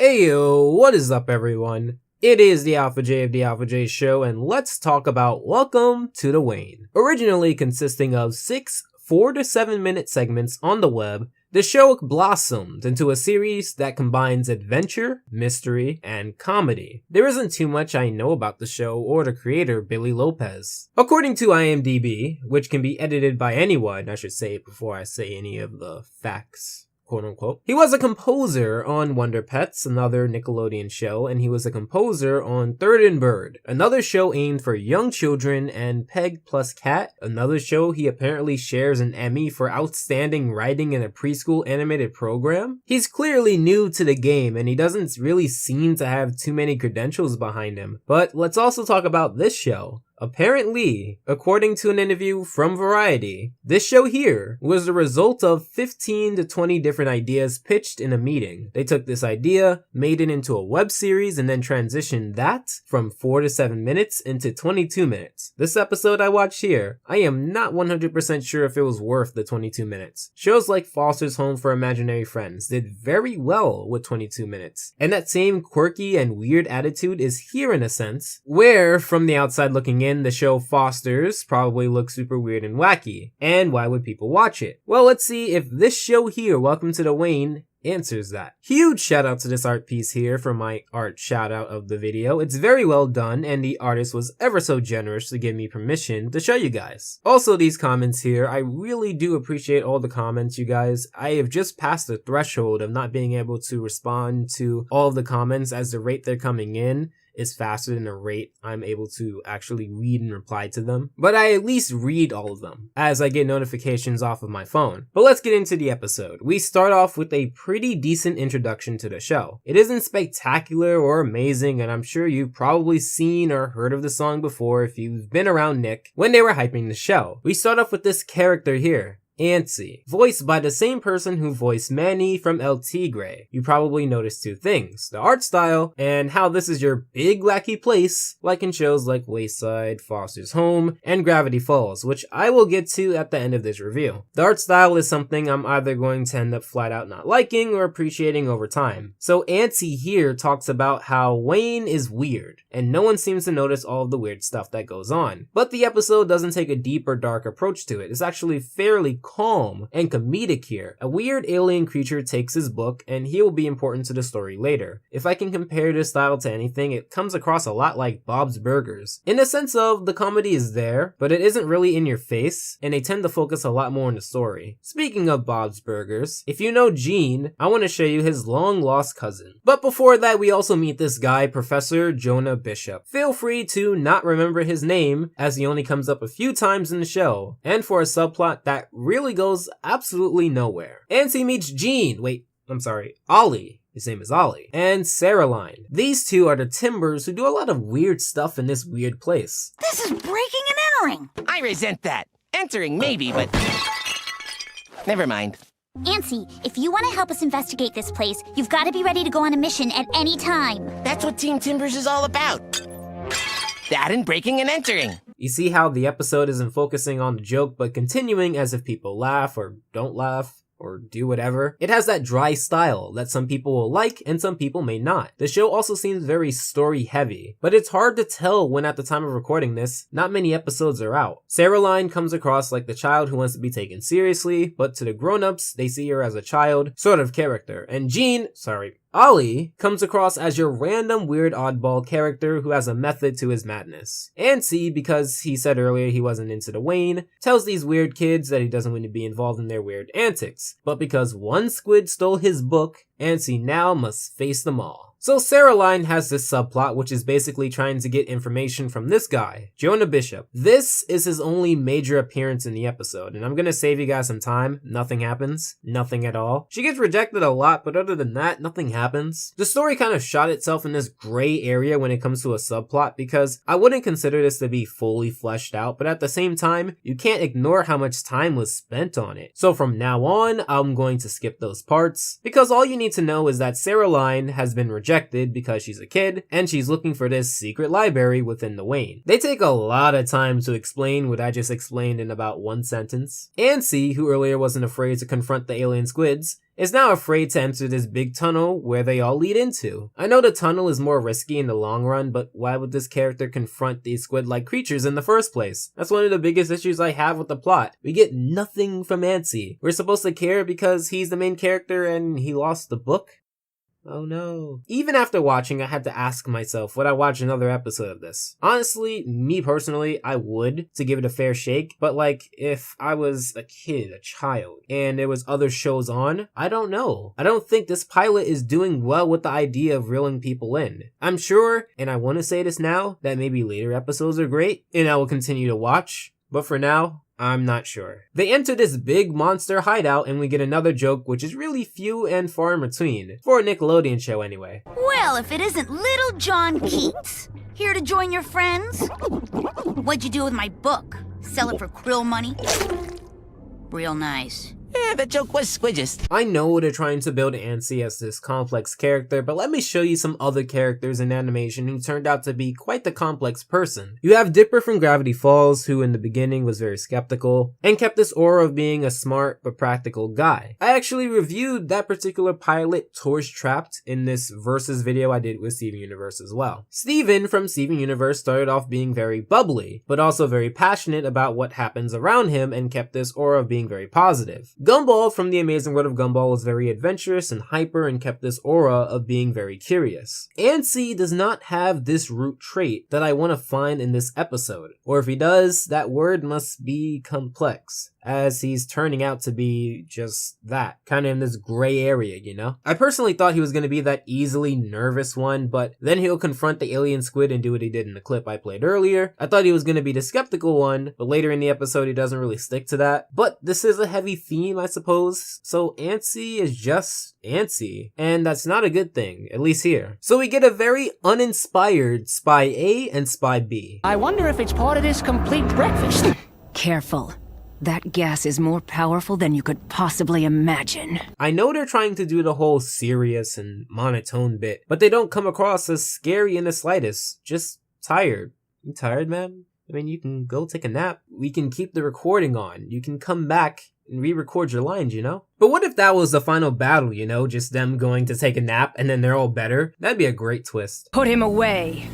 Heyo, what is up everyone? It is the Alpha J of the Alpha J Show, and let's talk about Welcome to the Wane. Originally consisting of 6 4 to 7 minute segments on the web, the show blossomed into a series that combines adventure, mystery, and comedy. There isn't too much I know about the show or the creator, Billy Lopez. According to IMDb, which can be edited by anyone, I should say it before I say any of the facts, quote unquote. He was a composer on Wonder Pets, another Nickelodeon show, and he was a composer on Third and Bird, another show aimed for young children, and Peg Plus Cat, another show he apparently shares an Emmy for outstanding writing in a preschool animated program. He's clearly new to the game, and he doesn't really seem to have too many credentials behind him. But let's also talk about this show. Apparently, according to an interview from Variety, this show here was the result of 15 to 20 different ideas pitched in a meeting. They took this idea, made it into a web series, and then transitioned that from 4 to 7 minutes into 22 minutes. This episode I watched here, I am not 100% sure if it was worth the 22 minutes. Shows like Foster's Home for Imaginary Friends did very well with 22 minutes. And that same quirky and weird attitude is here in a sense, where from the outside looking in, the show Foster's probably looks super weird and wacky. And why would people watch it? Well, let's see if this show here, Welcome to the Wane, answers that. Huge shout out to this art piece here for my art shout out of the video. It's very well done, and the artist was ever so generous to give me permission to show you guys. Also, these comments here, I really do appreciate all the comments, you guys. I have just passed the threshold of not being able to respond to all of the comments, as the rate they're coming in is faster than the rate I'm able to actually read and reply to them. But I at least read all of them, as I get notifications off of my phone. But let's get into the episode. We start off with a pretty decent introduction to the show. It isn't spectacular or amazing, and I'm sure you've probably seen or heard of the song before if you've been around Nick when they were hyping the show. We start off with this character here, Ansi, voiced by the same person who voiced Manny from El Tigre. You probably noticed two things: the art style, and how this is your big wacky place, like in shows like Wayside, Foster's Home, and Gravity Falls, which I will get to at the end of this review. The art style is something I'm either going to end up flat out not liking or appreciating over time. So Ansi here talks about how Wayne is weird, and no one seems to notice all of the weird stuff that goes on. But the episode doesn't take a deep or dark approach to it. It's actually fairly calm and comedic here. A weird alien creature takes his book, and he will be important to the story later. If I can compare this style to anything, it comes across a lot like Bob's Burgers, in the sense of the comedy is there, but it isn't really in your face, and they tend to focus a lot more on the story. Speaking of Bob's Burgers, if you know Gene, I want to show you his long lost cousin. But before that, we also meet this guy, Professor Jonah Bishop. Feel free to not remember his name, as he only comes up a few times in the show, and for a subplot that really goes absolutely nowhere. Ansi meets Olly. His name is Olly. And Saraline. These two are the Timbers who do a lot of weird stuff in this weird place. This is breaking and entering. I resent that. Entering maybe, but never mind. Ansi, if you want to help us investigate this place, you've got to be ready to go on a mission at any time. That's what Team Timbers is all about. That and breaking and entering. You see how the episode isn't focusing on the joke, but continuing as if people laugh or don't laugh or do whatever. It has that dry style that some people will like and some people may not. The show also seems very story heavy, but it's hard to tell when at the time of recording this, not many episodes are out. Saraline comes across like the child who wants to be taken seriously, but to the grown-ups, they see her as a child sort of character. And Olly comes across as your random weird oddball character who has a method to his madness. Ansi, because he said earlier he wasn't into the Wane, tells these weird kids that he doesn't want to be involved in their weird antics. But because one squid stole his book, Ansi now must face them all. So Saraline has this subplot which is basically trying to get information from this guy, Jonah Bishop. This is his only major appearance in the episode, and I'm gonna save you guys some time. Nothing happens. Nothing at all. She gets rejected a lot, but other than that, nothing happens. The story kind of shot itself in this gray area when it comes to a subplot, because I wouldn't consider this to be fully fleshed out, but at the same time, you can't ignore how much time was spent on it. So from now on, I'm going to skip those parts, because all you need to know is that Saraline has been rejected rejected because she's a kid, and she's looking for this secret library within the Wayne. They take a lot of time to explain what I just explained in about one sentence. Ansi, who earlier wasn't afraid to confront the alien squids, is now afraid to enter this big tunnel where they all lead into. I know the tunnel is more risky in the long run, but why would this character confront these squid-like creatures in the first place? That's one of the biggest issues I have with the plot. We get nothing from Ansi. We're supposed to care because he's the main character and he lost the book? Oh no. Even after watching, I had to ask myself, would I watch another episode of this? Honestly, me personally, I would, to give it a fair shake, but like, if I was a kid, a child, and there was other shows on, I don't know. I don't think this pilot is doing well with the idea of reeling people in. I'm sure, and I want to say this now, that maybe later episodes are great, and I will continue to watch, but for now, I'm not sure. They enter this big monster hideout and we get another joke which is really few and far in between. For a Nickelodeon show anyway. Well, if it isn't little John Keats. Here to join your friends? What'd you do with my book? Sell it for krill money? Real nice. Yeah, that joke was squidgest. I know they're trying to build Ansi as this complex character, but let me show you some other characters in animation who turned out to be quite the complex person. You have Dipper from Gravity Falls, who in the beginning was very skeptical, and kept this aura of being a smart but practical guy. I actually reviewed that particular pilot, Torch Trapped, in this Versus video I did with Steven Universe as well. Steven from Steven Universe started off being very bubbly, but also very passionate about what happens around him and kept this aura of being very positive. Gumball from The Amazing World of Gumball was very adventurous and hyper and kept this aura of being very curious. Ansi does not have this root trait that I want to find in this episode. Or if he does, that word must be complex, as he's turning out to be just that, kind of in this gray area, you know? I personally thought he was going to be that easily nervous one, but then he'll confront the alien squid and do what he did in the clip I played earlier. I thought he was going to be the skeptical one, but later in the episode he doesn't really stick to that. But this is a heavy theme, I suppose, so Ansi is just Ansi, and that's not a good thing, at least here. So we get a very uninspired Spy A and Spy B. I wonder if it's part of this complete breakfast. Careful. That gas is more powerful than you could possibly imagine. I know they're trying to do the whole serious and monotone bit, but they don't come across as scary in the slightest. Just tired. You tired, man? I mean, you can go take a nap. We can keep the recording on. You can come back and re-record your lines, you know? But what if that was the final battle, you know? Just them going to take a nap and then they're all better? That'd be a great twist. Put him away.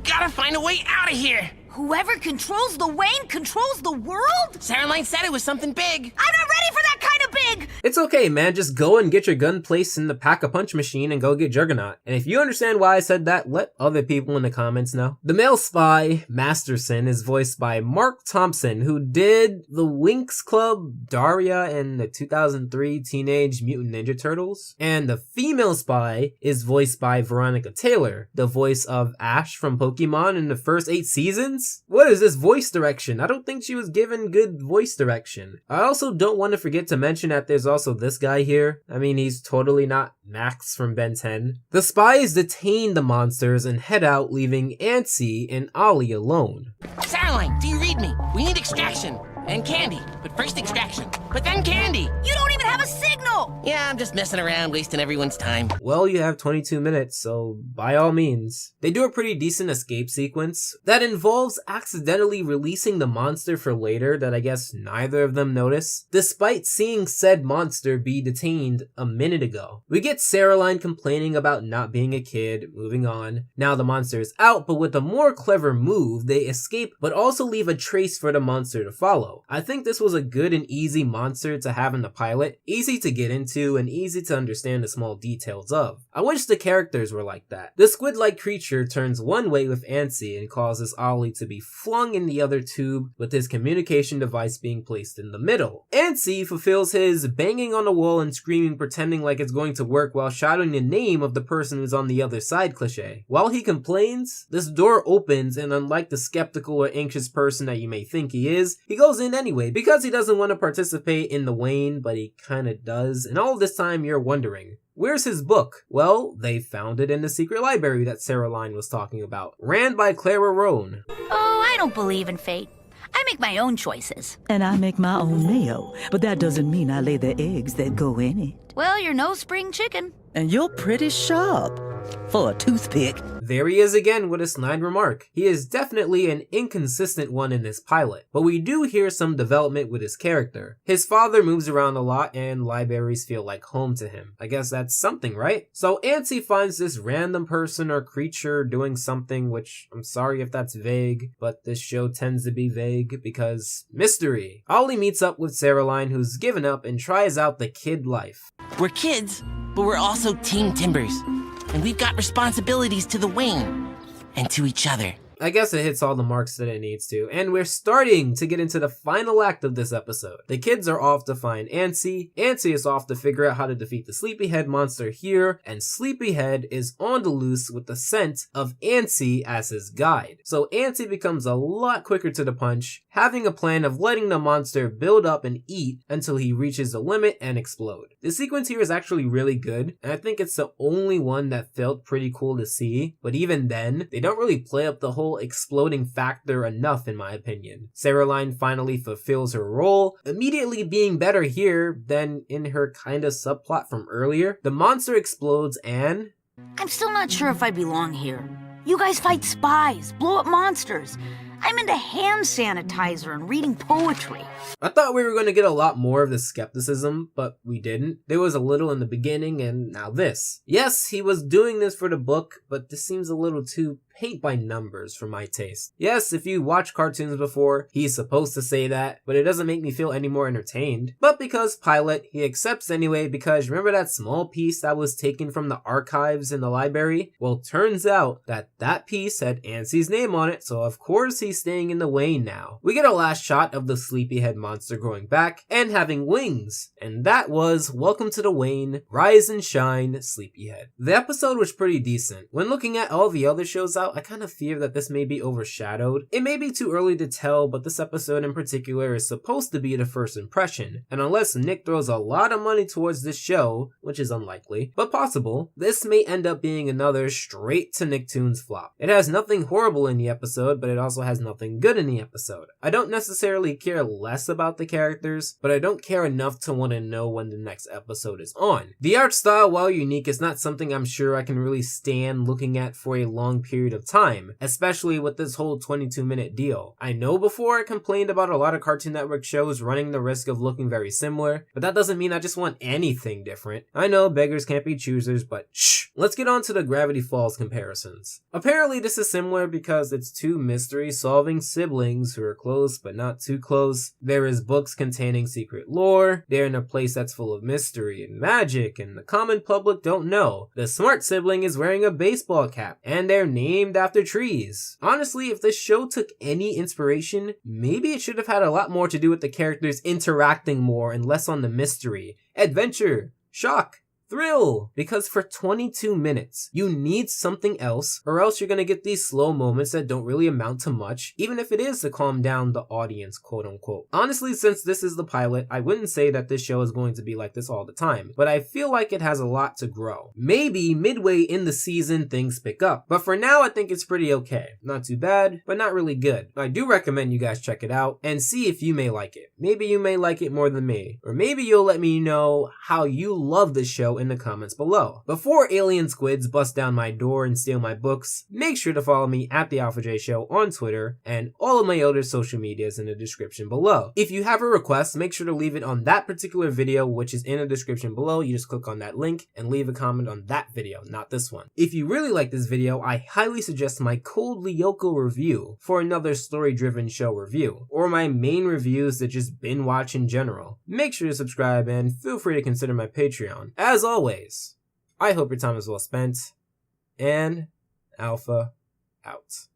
Gotta find a way out of here. Whoever controls the Wayne controls the world? Saraline said it was something big. I'm not ready for that kind of big! It's okay, man. Just go and get your gun placed in the pack-a-punch machine and go get Juggernaut. And if you understand why I said that, let other people in the comments know. The male spy, Masterson, is voiced by Mark Thompson, who did the Winx Club, Daria, and the 2003 Teenage Mutant Ninja Turtles. And the female spy is voiced by Veronica Taylor, the voice of Ash from Pokemon in the first 8 seasons. What is this voice direction? I don't think she was given good voice direction. I also don't want to forget to mention that there's also this guy here. I mean, he's totally not Max from Ben 10. The spies detain the monsters and head out, leaving Ansi and Olly alone. Saraline, do you read me? We need extraction. And candy. But first extraction. But then candy. You don't even have a signal! Yeah, I'm just messing around, wasting everyone's time. Well, you have 22 minutes, so by all means. They do a pretty decent escape sequence that involves accidentally releasing the monster for later that I guess neither of them notice, despite seeing said monster be detained a minute ago. We get Saraline complaining about not being a kid, moving on. Now the monster is out, but with a more clever move, they escape but also leave a trace for the monster to follow. I think this was a good and easy monster to have in the pilot, easy to get into and easy to understand the small details of. I wish the characters were like that. The squid-like creature turns one way with Ansi and causes Olly to be flung in the other tube, with his communication device being placed in the middle. Ansi fulfills his banging on the wall and screaming pretending like it's going to work while shouting the name of the person who's on the other side cliche. While he complains, this door opens and unlike the skeptical or anxious person that you may think he is, he goes in anyway because he doesn't want to participate in the Wayne, but he kinda does. And all this time you're wondering, where's his book? Well, they found it in the secret library that Saraline was talking about, ran by Clara Roan. Oh, I don't believe in fate. I make my own choices. And I make my own mayo, but that doesn't mean I lay the eggs that go in it. Well, you're no spring chicken. And you're pretty sharp for a toothpick. There he is again with a snide remark. He is definitely an inconsistent one in this pilot, but we do hear some development with his character. His father moves around a lot and libraries feel like home to him. I guess that's something, right? So Ansi finds this random person or creature doing something, which I'm sorry if that's vague, but this show tends to be vague because mystery. Olly meets up with Saraline, who's given up and tries out the kid life. We're kids, but we're also Team Timbers. And we've got responsibilities to the Wayne and to each other. I guess it hits all the marks that it needs to, and we're starting to get into the final act of this episode. The kids are off to find Ansi, Ansi is off to figure out how to defeat the Sleepyhead monster here, and Sleepyhead is on the loose with the scent of Ansi as his guide. So Ansi becomes a lot quicker to the punch, having a plan of letting the monster build up and eat until he reaches the limit and explode. The sequence here is actually really good, and I think it's the only one that felt pretty cool to see, but even then, they don't really play up the whole exploding factor enough in my opinion. Saraline finally fulfills her role, immediately being better here than in her kinda subplot from earlier. The monster explodes and... I'm still not sure if I belong here. You guys fight spies, blow up monsters. I'm into hand sanitizer and reading poetry. I thought we were going to get a lot more of the skepticism, but we didn't. There was a little in the beginning and now this. Yes, he was doing this for the book, but this seems a little too paint by numbers for my taste. Yes, if you watch cartoons before, he's supposed to say that, but it doesn't make me feel any more entertained. But because pilot, he accepts anyway because remember that small piece that was taken from the archives in the library? Well, turns out that that piece had Ansi's name on it, so of course he's staying in the Wayne now. We get a last shot of the Sleepyhead monster growing back and having wings, and that was Welcome to the Wayne, Rise and Shine, Sleepyhead. The episode was pretty decent. When looking at all the other shows out, I kind of fear that this may be overshadowed. It may be too early to tell, but this episode in particular is supposed to be the first impression, and unless Nick throws a lot of money towards this show, which is unlikely, but possible, this may end up being another straight to Nicktoons flop. It has nothing horrible in the episode, but it also has nothing good in the episode. I don't necessarily care less about the characters, but I don't care enough to want to know when the next episode is on. The art style, while unique, is not something I'm sure I can really stand looking at for a long period of time, especially with this whole 22-minute deal. I know before I complained about a lot of Cartoon Network shows running the risk of looking very similar, but that doesn't mean I just want anything different. I know beggars can't be choosers, but shh! Let's get on to the Gravity Falls comparisons. Apparently this is similar because it's two mystery-solving siblings who are close but not too close. There is books containing secret lore, they're in a place that's full of mystery and magic, and the common public don't know. The smart sibling is wearing a baseball cap, and they're named after trees. Honestly, if this show took any inspiration, maybe it should have had a lot more to do with the characters interacting more and less on the mystery, adventure, shock, thrill, because for 22 minutes, you need something else, or else you're gonna get these slow moments that don't really amount to much, even if it is to calm down the audience, quote unquote. Honestly, since this is the pilot, I wouldn't say that this show is going to be like this all the time, but I feel like it has a lot to grow. Maybe midway in the season, things pick up, but for now, I think it's pretty okay. Not too bad, but not really good. I do recommend you guys check it out and see if you may like it. Maybe you may like it more than me, or maybe you'll let me know how you love the show in the comments below. Before alien squids bust down my door and steal my books, make sure to follow me at The Alpha J Show on Twitter and all of my other social medias in the description below. If you have a request, make sure to leave it on that particular video, which is in the description below. You just click on that link and leave a comment on that video, not this one. If you really like this video, I highly suggest my Cold Lyoko review for another story-driven show review, or my main reviews that just binge watch in general. Make sure to subscribe and feel free to consider my Patreon. As always, I hope your time is well spent, and Alpha out.